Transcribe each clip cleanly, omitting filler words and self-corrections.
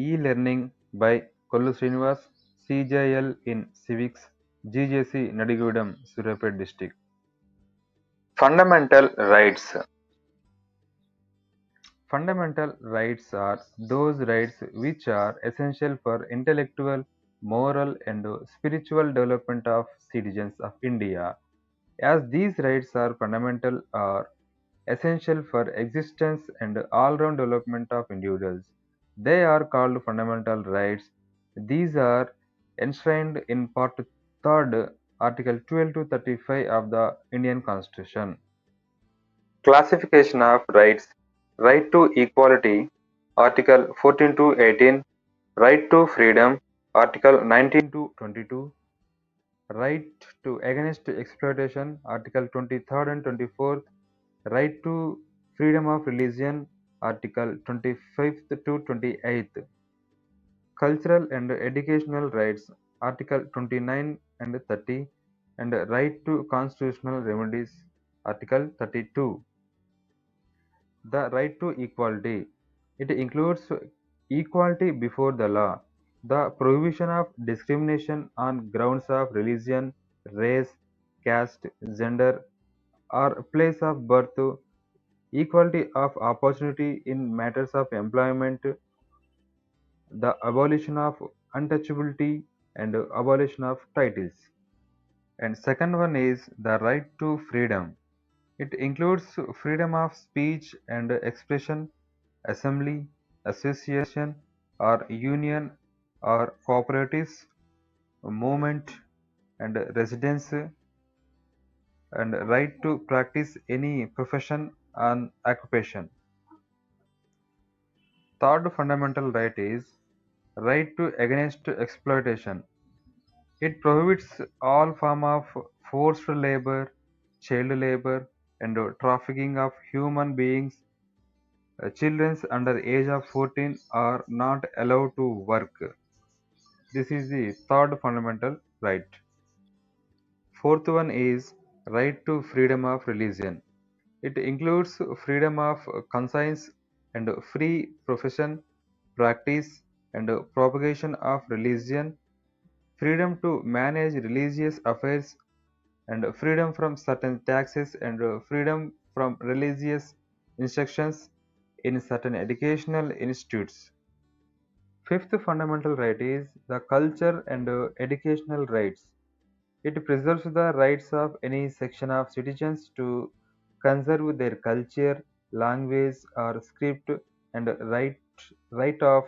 E-learning by Kollu Srinivas, CJL in Civics, GJC Nadigudam, Surapet district. Fundamental rights. Fundamental rights are those rights which are essential for intellectual, moral, and spiritual development of citizens of India. As these rights are fundamental or essential for existence and all-round development of individuals, they are called fundamental rights. These are enshrined in Part 3, Article 12 to 35 of the Indian Constitution. Classification of rights. Right to equality, Article 14 to 18. Right to freedom, Article 19 to 22. Right to against exploitation, Article 23rd and 24th. Right to freedom of religion, Article 25th to 28th. Cultural and educational rights, Article 29 and 30. And right to constitutional remedies, Article 32. The right to equality. It includes equality before the law, the prohibition of discrimination on grounds of religion, race, caste, gender, or place of birth, equality of opportunity in matters of employment, the abolition of untouchability, and abolition of titles. And second one is the right to freedom. It includes freedom of speech and expression, assembly, association, or union or cooperatives, movement and residence, and right to practice any profession and occupation. Third fundamental right is right to against exploitation. It prohibits all form of forced labor, child labor, and trafficking of human beings. Children under age of 14 are not allowed to work. This is the third fundamental right. Fourth one is right to freedom of religion. It includes freedom of conscience and free profession, practice, and propagation of religion, freedom to manage religious affairs, and freedom from certain taxes, and freedom from religious instructions in certain educational institutes. Fifth fundamental right is the culture and educational rights. It preserves the rights of any section of citizens to conserve their culture, language, or script, and right of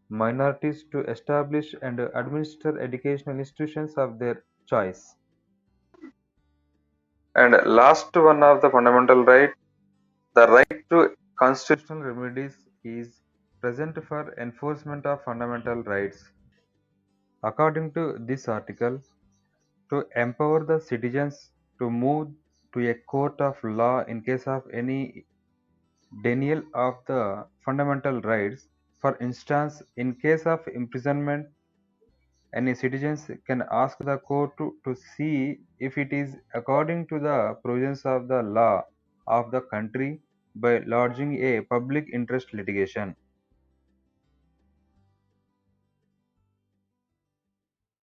minorities to establish and administer educational institutions of their choice. And last one of the fundamental right, the right to constitutional remedies is present for enforcement of fundamental rights. According to this article, to empower the citizens to move to a court of law in case of any denial of the fundamental rights. For instance, in case of imprisonment, any citizens can ask the court to see if it is according to the provisions of the law of the country by lodging a public interest litigation.